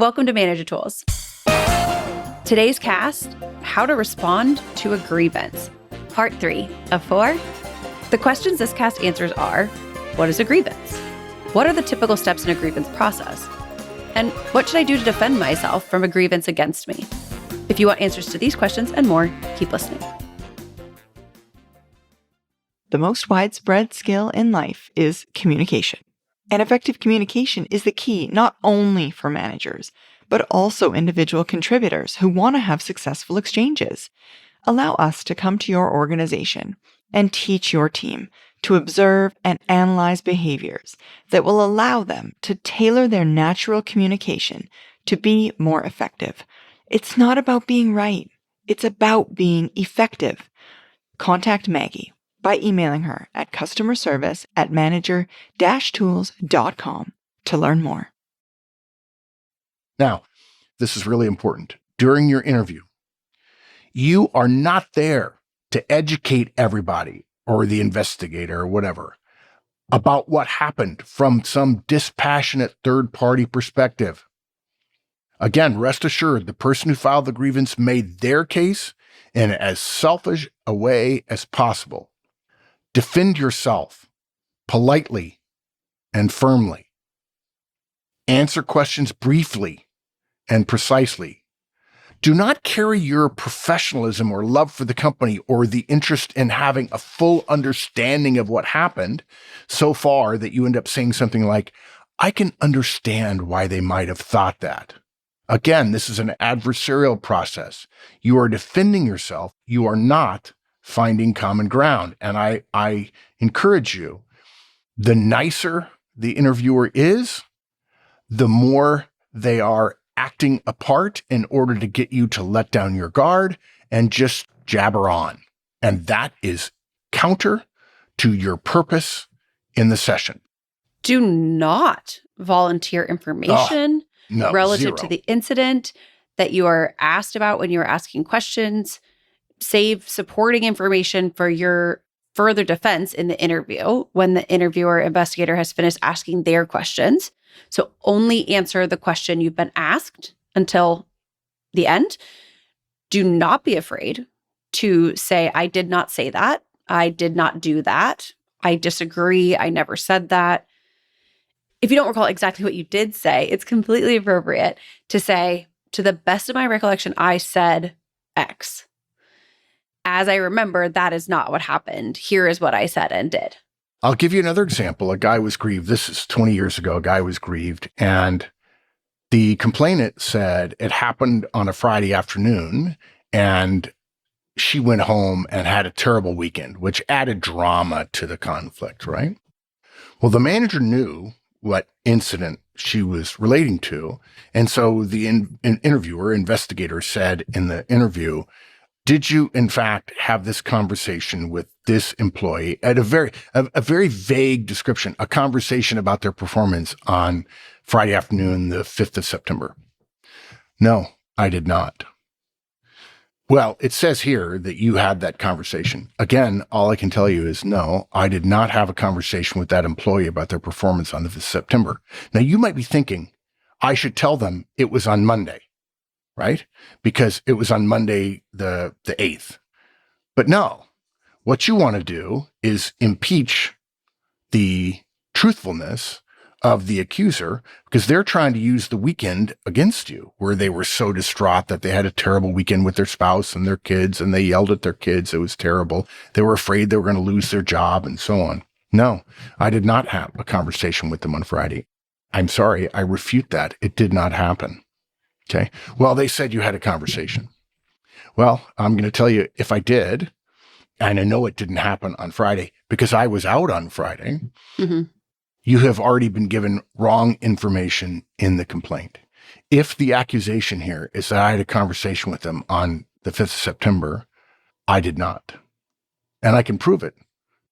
Welcome to Manager Tools. Today's cast, how to respond to a grievance. Part 3 of 4. The questions this cast answers are, what is a grievance? What are the typical steps in a grievance process? And what should I do to defend myself from a grievance against me? If you want answers to these questions and more, keep listening. The most widespread skill in life is communication. And effective communication is the key not only for managers, but also individual contributors who want to have successful exchanges. Allow us to come to your organization and teach your team to observe and analyze behaviors that will allow them to tailor their natural communication to be more effective. It's not about being right. It's about being effective. Contact Maggie by emailing her at customerservice@manager-tools.com to learn more. Now, this is really important. During your interview, you are not there to educate everybody or the investigator or whatever about what happened from some dispassionate third-party perspective. Again, rest assured, the person who filed the grievance made their case in as selfish a way as possible. Defend yourself politely and firmly. Answer questions briefly and precisely. Do not carry your professionalism or love for the company or the interest in having a full understanding of what happened so far that you end up saying something like, I can understand why they might have thought that. Again, this is an adversarial process. You are defending yourself. You are not finding common ground. And I encourage you, the nicer the interviewer is, the more they are acting a part in order to get you to let down your guard and just jabber on. And that is counter to your purpose in the session. Do not volunteer information relative zero. to the incident that you are asked about when you are asking questions. Save supporting information for your further defense in the interview when the interviewer investigator has finished asking their questions. So only answer the question you've been asked until the end. Do not be afraid to say, I did not say that. I did not do that. I disagree. I never said that. If you don't recall exactly what you did say, it's completely appropriate to say, to the best of my recollection, I said X. As I remember, that is not what happened. Here is what I said and did. I'll give you another example. A guy was grieved. This is 20 years ago. A guy was grieved, and the complainant said it happened on a Friday afternoon, and she went home and had a terrible weekend, which added drama to the conflict, right? Well, the manager knew what incident she was relating to, and so the investigator said in the interview, did you, in fact, have this conversation with this employee at a very vague description, a conversation about their performance on Friday afternoon, the 5th of September? No, I did not. Well, it says here that you had that conversation. Again, all I can tell you is no, I did not have a conversation with that employee about their performance on the 5th of September. Now, you might be thinking, I should tell them it was on Monday. Right? Because it was on Monday, the 8th. But no, what you want to do is impeach the truthfulness of the accuser because they're trying to use the weekend against you, where they were so distraught that they had a terrible weekend with their spouse and their kids, and they yelled at their kids. It was terrible. They were afraid they were going to lose their job and so on. No, I did not have a conversation with them on Friday. I'm sorry, I refute that. It did not happen. Okay. Well, they said you had a conversation. Well, I'm going to tell you, if I did, and I know it didn't happen on Friday because I was out on Friday, you have already been given wrong information in the complaint. If the accusation here is that I had a conversation with them on the 5th of September, I did not. And I can prove it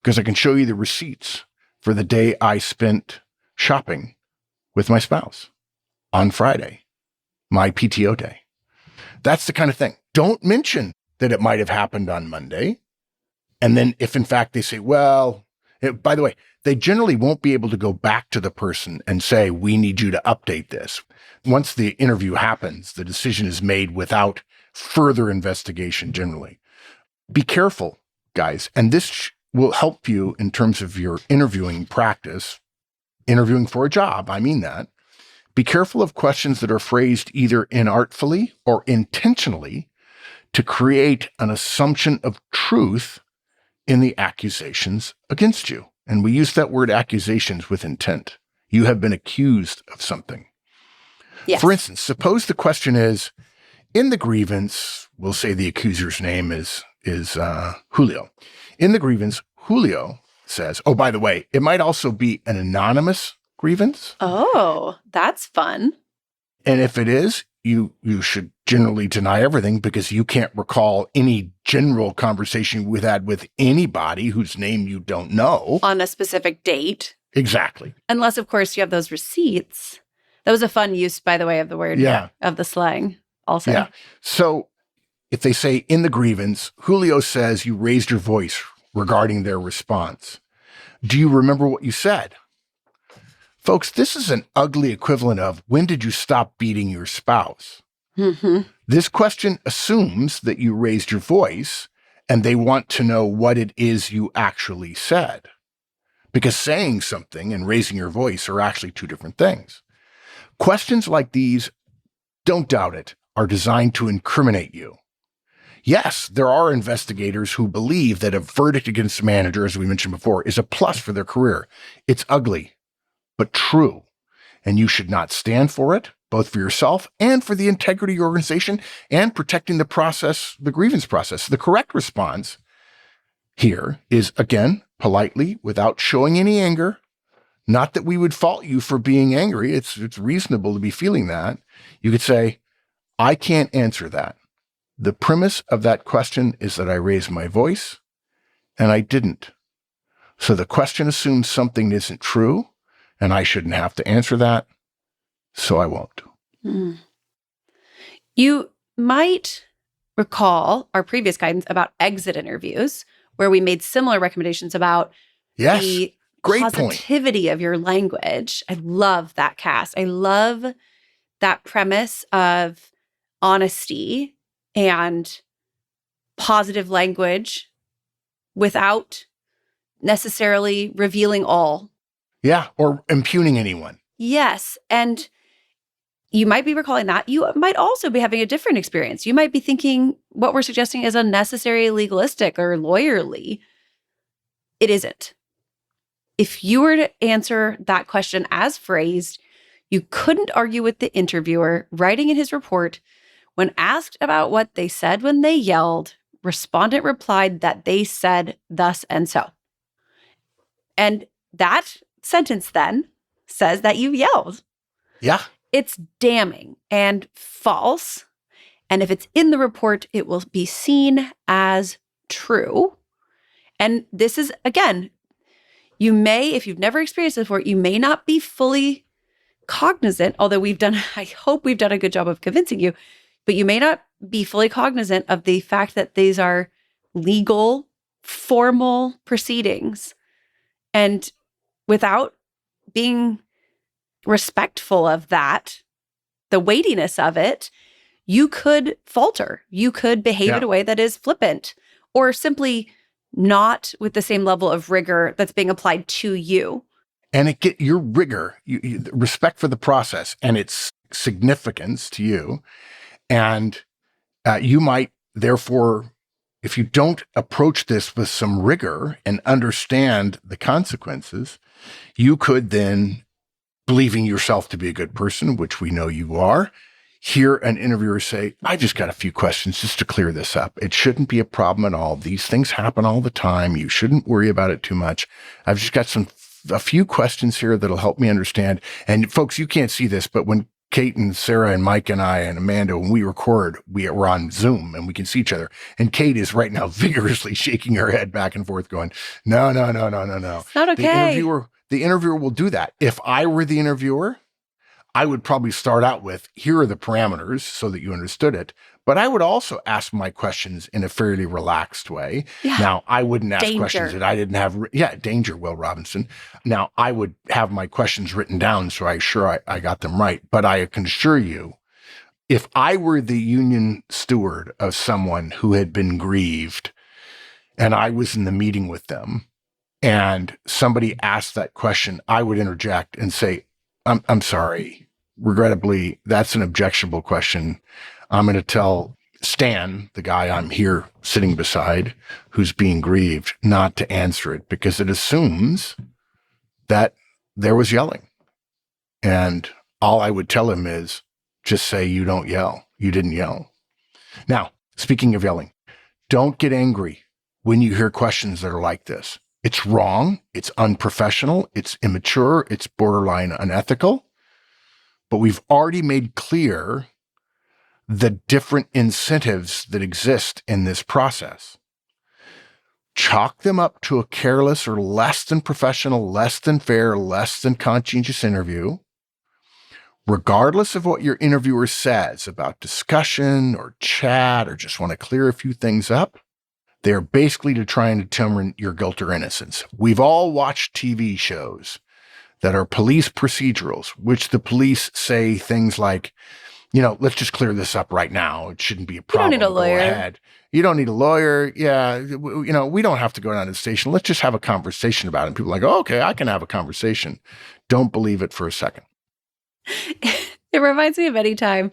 because I can show you the receipts for the day I spent shopping with my spouse on Friday, my PTO day. That's the kind of thing. Don't mention that it might have happened on Monday. And then if in fact they say, well, by the way, they generally won't be able to go back to the person and say, we need you to update this. once the interview happens, the decision is made without further investigation generally. Be careful, guys. And this will help you in terms of your interviewing practice, interviewing for a job. I mean that. Be careful of questions that are phrased either inartfully or intentionally to create an assumption of truth in the accusations against you. And we use that word accusations with intent. You have been accused of something. Yes. For instance, suppose the question is, in the grievance, we'll say the accuser's name is Julio. In the grievance, Julio says, oh, by the way, it might also be an anonymous grievance. Oh, that's fun. And if it is, you should generally deny everything because you can't recall any general conversation we've had with anybody whose name you don't know. On a specific date. Exactly. Unless, of course, you have those receipts. That was a fun use, by the way, of the word, of the slang also. Yeah. So if they say in the grievance, Julio says you raised your voice regarding their response. Do you remember what you said? Folks, this is an ugly equivalent of when did you stop beating your spouse? Mm-hmm. This question assumes that you raised your voice and they want to know what it is you actually said. Because saying something and raising your voice are actually two different things. Questions like these, don't doubt it, are designed to incriminate you. Yes, there are investigators who believe that a verdict against a manager, as we mentioned before, is a plus for their career. It's ugly, but true. And you should not stand for it, both for yourself and for the integrity of your organization and protecting the process, the grievance process. The correct response here is, again, politely, without showing any anger. Not that we would fault you for being angry. It's reasonable to be feeling that. You could say, I can't answer that. The premise of that question is that I raised my voice and I didn't. So the question assumes something isn't true and I shouldn't have to answer that. So I won't. Mm. You might recall our previous guidance about exit interviews, where we made similar recommendations about the great positivity point of your language. I love that, Cass. I love that premise of honesty and positive language without necessarily revealing all. Yeah, or impugning anyone. Yes. And you might be recalling that. You might also be having a different experience. You might be thinking what we're suggesting is unnecessary, legalistic, or lawyerly. It isn't. If you were to answer that question as phrased, you couldn't argue with the interviewer writing in his report, when asked about what they said when they yelled, respondent replied that they said thus and so. And that sentence then says that you yelled. Yeah. It's damning and false. And if it's in the report, it will be seen as true. And this is, again, you may, if you've never experienced this before, you may not be fully cognizant, although I hope we've done a good job of convincing you, but you may not be fully cognizant of the fact that these are legal, formal proceedings. And without being respectful of that, the weightiness of it, you could falter. You could behave in a way that is flippant or simply not with the same level of rigor that's being applied to you. And your rigor, respect for the process and its significance to you. And you might, therefore, if you don't approach this with some rigor and understand the consequences, you could then, believing yourself to be a good person, which we know you are, hear an interviewer say, I just got a few questions just to clear this up. It shouldn't be a problem at all. These things happen all the time. You shouldn't worry about it too much. I've just got a few questions here that'll help me understand. And folks, you can't see this, but when Kate and Sarah and Mike and I and Amanda, when we record, we're on Zoom and we can see each other. And Kate is right now vigorously shaking her head back and forth going, no. It's not okay. The interviewer will do that. If I were the interviewer, I would probably start out with, here are the parameters so that you understood it. But I would also ask my questions in a fairly relaxed way. Yeah. Now, I wouldn't ask Danger. questions that I didn't have. Danger, Will Robinson. Now, I would have my questions written down so I got them right. But I can assure you, if I were the union steward of someone who had been grieved and I was in the meeting with them and somebody asked that question, I would interject and say, I'm sorry. Regrettably, that's an objectionable question. I'm going to tell Stan, the guy I'm here sitting beside, who's being grieved, not to answer it because it assumes that there was yelling. And all I would tell him is just say, you don't yell. You didn't yell. Now, speaking of yelling, don't get angry when you hear questions that are like this. It's wrong. It's unprofessional. It's immature. It's borderline unethical. But we've already made clear the different incentives that exist in this process. Chalk them up to a careless or less than professional, less than fair, less than conscientious interview. Regardless of what your interviewer says about discussion or chat or just want to clear a few things up, they're basically to try and determine your guilt or innocence. We've all watched TV shows that are police procedurals, which the police say things like, let's just clear this up right now. It shouldn't be a problem. You don't need a lawyer. Go ahead. You don't need a lawyer. Yeah. We don't have to go down to the station. Let's just have a conversation about it. And people are like, oh, okay, I can have a conversation. Don't believe it for a second. It reminds me of any time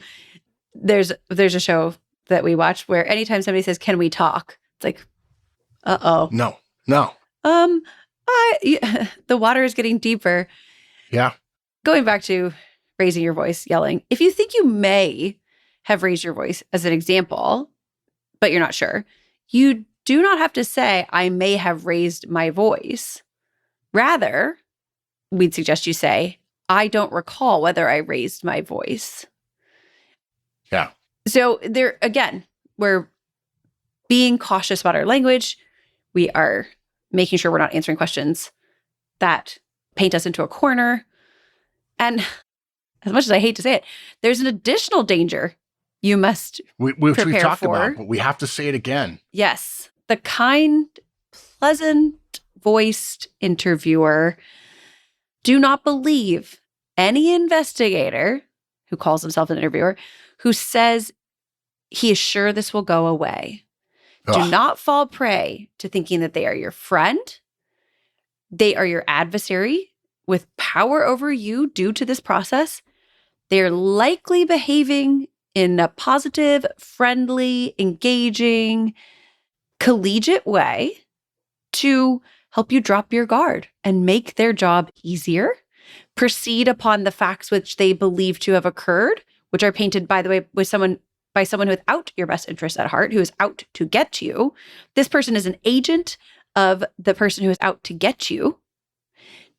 there's a show that we watch where anytime somebody says, can we talk? It's like, uh-oh. No. The water is getting deeper. Yeah. Going back to raising your voice, yelling. If you think you may have raised your voice as an example, but you're not sure, you do not have to say, I may have raised my voice. Rather, we'd suggest you say, I don't recall whether I raised my voice. Yeah. So there, again, we're being cautious about our language. We are making sure we're not answering questions that paint us into a corner. And as much as I hate to say it, there's an additional danger you must which we've prepare talked for. about, but we have to say it again. Yes. The kind, pleasant voiced interviewer. Do not believe any investigator who calls himself an interviewer who says he is sure this will go away. Do not fall prey to thinking that they are your friend. They are your adversary with power over you due to this process. They're likely behaving in a positive, friendly, engaging, collegiate way to help you drop your guard and make their job easier. Proceed upon the facts which they believe to have occurred, which are painted, by the way, by someone without your best interests at heart, who is out to get you. This person is an agent of the person who is out to get you.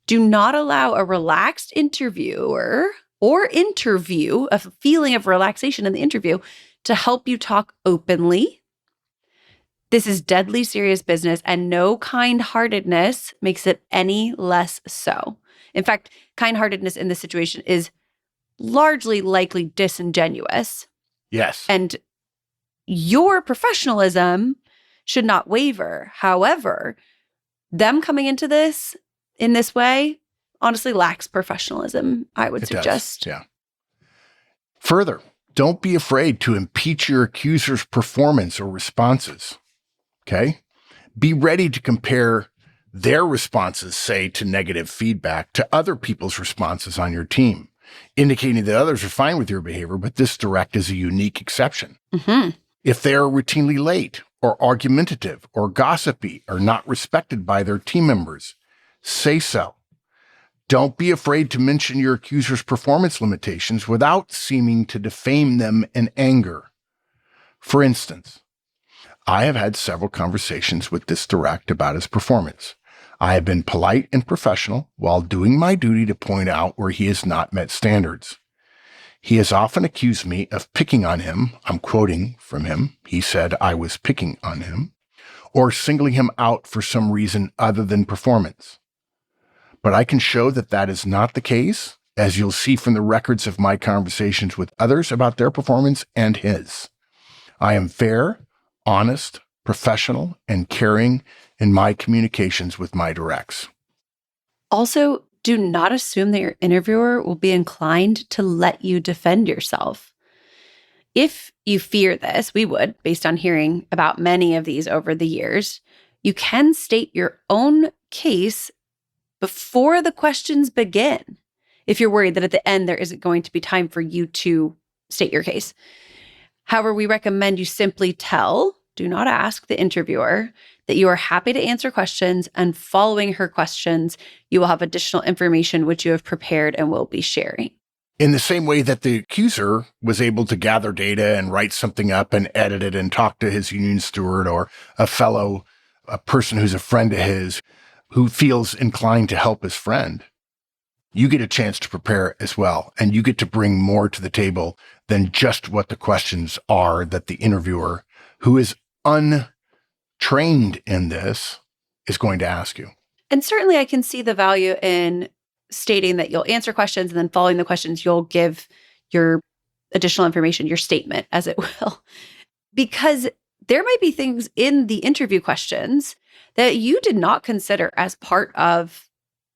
Do not allow a relaxed interviewer or interview, a feeling of relaxation in the interview, to help you talk openly. This is deadly serious business, and no kind-heartedness makes it any less so. In fact, kind-heartedness in this situation is largely likely disingenuous. Yes. And your professionalism should not waver. However, them coming into this in this way honestly lacks professionalism, I would suggest. Does. Yeah. Further, don't be afraid to impeach your accuser's performance or responses. Okay? Be ready to compare their responses, say, to negative feedback to other people's responses on your team, indicating that others are fine with your behavior, but this direct is a unique exception. Mm-hmm. If they are routinely late or argumentative or gossipy or not respected by their team members, say so. Don't be afraid to mention your accuser's performance limitations without seeming to defame them in anger. For instance, I have had several conversations with this direct about his performance. I have been polite and professional while doing my duty to point out where he has not met standards. He has often accused me of picking on him. I'm quoting from him. He said I was picking on him, or singling him out for some reason other than performance. But I can show that that is not the case, as you'll see from the records of my conversations with others about their performance and his. I am fair, honest, professional, and caring in my communications with my directs. Also, do not assume that your interviewer will be inclined to let you defend yourself. If you fear this, we would, based on hearing about many of these over the years, you can state your own case before the questions begin, if you're worried that at the end there isn't going to be time for you to state your case. However, we recommend you simply do not ask the interviewer that you are happy to answer questions, and following her questions, you will have additional information which you have prepared and will be sharing. In the same way that the accuser was able to gather data and write something up and edit it and talk to his union steward or a person who's a friend of his who feels inclined to help his friend, you get a chance to prepare as well. And you get to bring more to the table than just what the questions are that the interviewer, who is untrained in this, is going to ask you. And certainly I can see the value in stating that you'll answer questions, and then following the questions, you'll give your additional information, your statement, as it will. Because there might be things in the interview questions that you did not consider as part of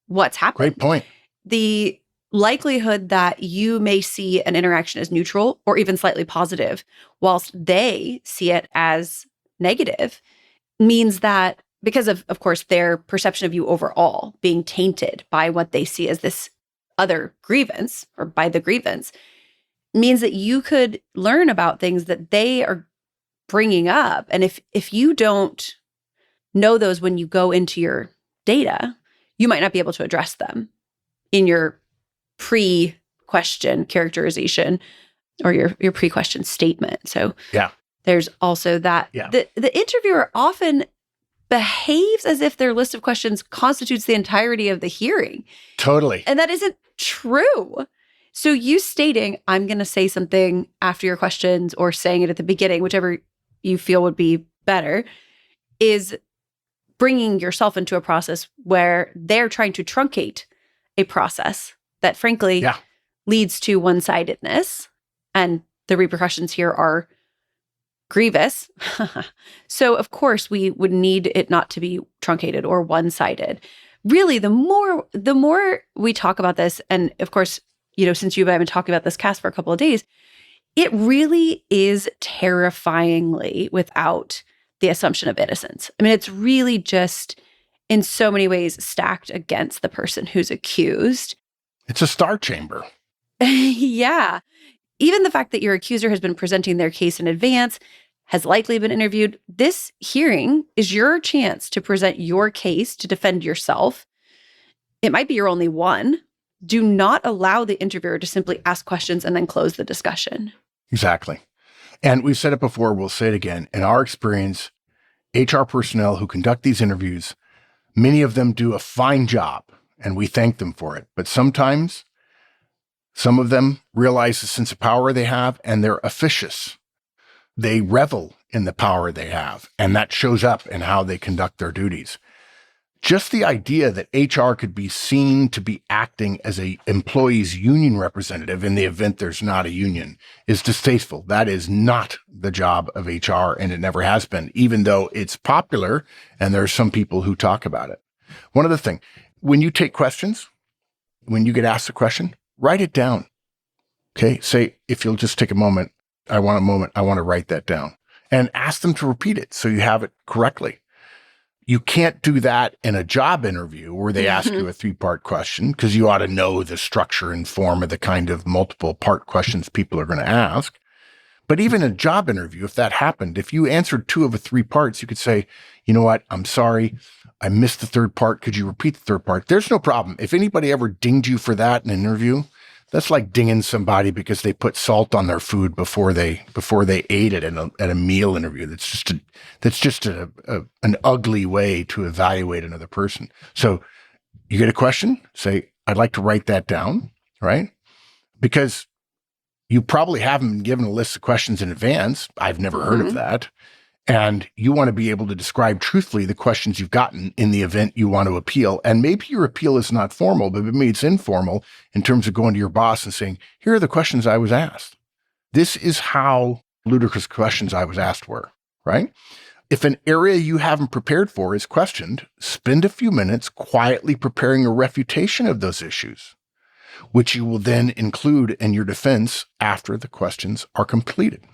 what's happened. Great point. The likelihood that you may see an interaction as neutral or even slightly positive, whilst they see it as negative, means that because of course, their perception of you overall being tainted by what they see as this other grievance, or by the grievance, means that you could learn about things that they are bringing up. And if you don't know those when you go into your data, you might not be able to address them in your pre-question characterization or your pre-question statement. So yeah, there's also that. Yeah. The interviewer often behaves as if their list of questions constitutes the entirety of the hearing. Totally. And that isn't true. So you stating, I'm going to say something after your questions, or saying it at the beginning, whichever you feel would be better, is bringing yourself into a process where they're trying to truncate a process that frankly leads to one-sidedness. And the repercussions here are grievous. So of course we would need it not to be truncated or one-sided. Really, the more we talk about this, and of course, since you and I have been talking about this cast for a couple of days, it really is terrifyingly without the assumption of innocence. I mean, it's really just in so many ways stacked against the person who's accused. It's a star chamber. Yeah. Even the fact that your accuser has been presenting their case in advance, has likely been interviewed, this hearing is your chance to present your case to defend yourself. It might be your only one. Do not allow the interviewer to simply ask questions and then close the discussion. Exactly. And we've said it before, we'll say it again. In our experience, HR personnel who conduct these interviews, many of them do a fine job, and we thank them for it. But sometimes some of them realize the sense of power they have, and they're officious. They revel in the power they have, and that shows up in how they conduct their duties. Just the idea that HR could be seen to be acting as an employee's union representative in the event there's not a union is distasteful. That is not the job of HR, and it never has been, even though it's popular and there are some people who talk about it. One other thing, when you take questions, when you get asked a question, write it down. Okay, say, if you'll just take a moment, I want to write that down, and ask them to repeat it so you have it correctly. You can't do that in a job interview where they ask you a 3-part question, because you ought to know the structure and form of the kind of multiple part questions people are going to ask. But even a job interview, if that happened, if you answered 2 of the 3 parts, you could say, you know what, I'm sorry, I missed the 3rd part. Could you repeat the 3rd part? There's no problem. If anybody ever dinged you for that in an interview, that's like dinging somebody because they put salt on their food before they ate it at a meal interview. That's just an ugly way to evaluate another person. So you get a question, say, I'd like to write that down, right? Because you probably haven't been given a list of questions in advance. I've never heard of that. And you want to be able to describe truthfully the questions you've gotten in the event you want to appeal. And maybe your appeal is not formal, but maybe it's informal in terms of going to your boss and saying, here are the questions I was asked. This is how ludicrous questions I was asked were, right? If an area you haven't prepared for is questioned, spend a few minutes quietly preparing a refutation of those issues, which you will then include in your defense after the questions are completed.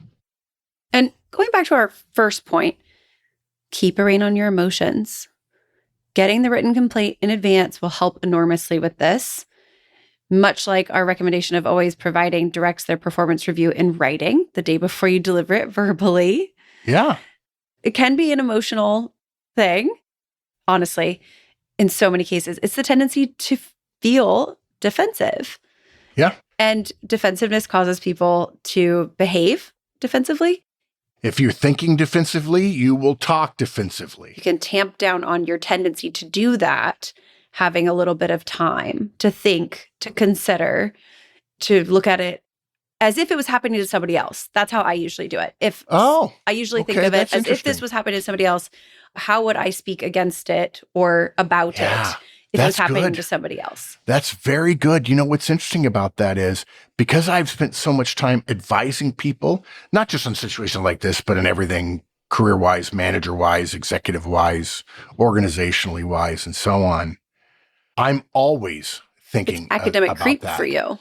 And going back to our first point, keep a rein on your emotions. Getting the written complaint in advance will help enormously with this. Much like our recommendation of always providing directs their performance review in writing the day before you deliver it verbally. Yeah. It can be an emotional thing, honestly, in so many cases. It's the tendency to feel defensive. Yeah. And defensiveness causes people to behave defensively. If you're thinking defensively, you will talk defensively. You can tamp down on your tendency to do that, having a little bit of time to think, to consider, to look at it as if it was happening to somebody else. That's how I usually do it. I usually think of it as if this was happening to somebody else, how would I speak against it or about it if it was happening to somebody else? That's very good. You know, what's interesting about that is because I've spent so much time advising people, not just in situations like this, but in everything career-wise, manager-wise, executive-wise, organizationally-wise, and so on. I'm always thinking it's academic about creep that. For you.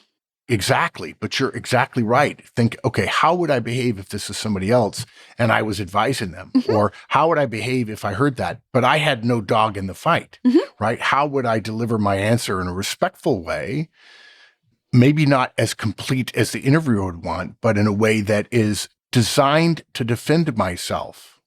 Exactly. But you're exactly right. Think, okay, how would I behave if this is somebody else and I was advising them? Or how would I behave if I heard that, but I had no dog in the fight, right? How would I deliver my answer in a respectful way? Maybe not as complete as the interviewer would want, but in a way that is designed to defend myself.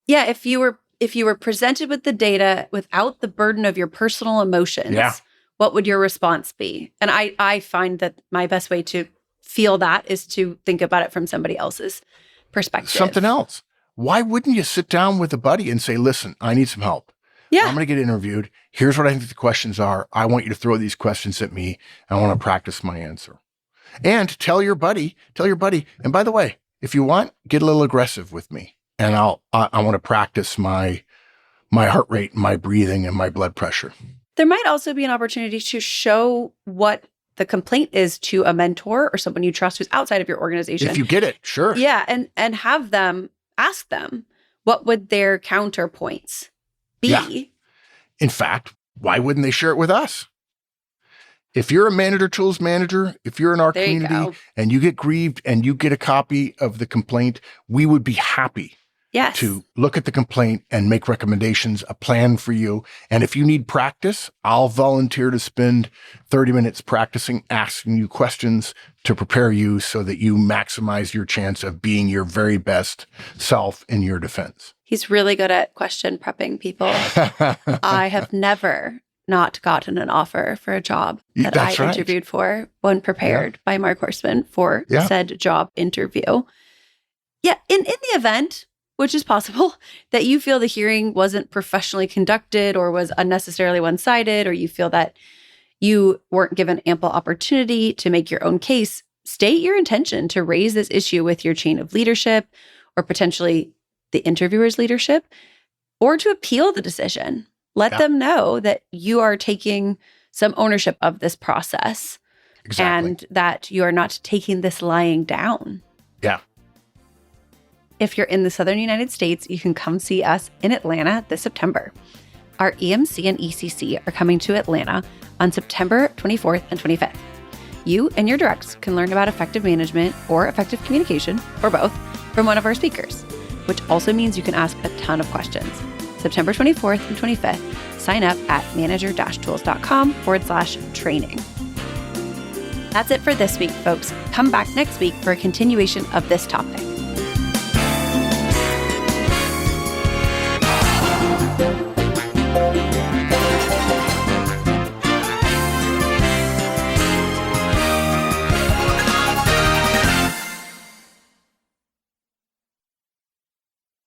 Yeah. If you were presented with the data without the burden of your personal emotions, what would your response be? And I find that my best way to feel that is to think about it from somebody else's perspective. Something else. Why wouldn't you sit down with a buddy and say, listen, I need some help. Yeah. I'm going to get interviewed. Here's what I think the questions are. I want you to throw these questions at me. I want to practice my answer. And tell your buddy, and by the way, if you want, get a little aggressive with me. And I want to practice my heart rate, my breathing, and my blood pressure. There might also be an opportunity to show what the complaint is to a mentor or someone you trust who's outside of your organization. If you get it, sure. Yeah, and have them, ask them, what would their counterpoints be? Yeah. In fact, why wouldn't they share it with us? If you're a manager tools manager, if you're in our community and you get grieved and you get a copy of the complaint, we would be happy to look at the complaint and make recommendations, a plan for you. And if you need practice, I'll volunteer to spend 30 minutes practicing, asking you questions to prepare you so that you maximize your chance of being your very best self in your defense. He's really good at question prepping people. I have never not gotten an offer for a job that I interviewed for when prepared by Mark Horstman for said job interview. Yeah, in the event, which is possible, that you feel the hearing wasn't professionally conducted or was unnecessarily one-sided, or you feel that you weren't given ample opportunity to make your own case, state your intention to raise this issue with your chain of leadership or potentially the interviewer's leadership, or to appeal the decision. Let them know that you are taking some ownership of this process and that you are not taking this lying down. Yeah. If you're in the Southern United States, you can come see us in Atlanta this September. Our EMC and ECC are coming to Atlanta on September 24th and 25th. You and your directs can learn about effective management or effective communication, or both, from one of our speakers, which also means you can ask a ton of questions. September 24th and 25th, sign up at manager-tools.com/training. That's it for this week, folks. Come back next week for a continuation of this topic.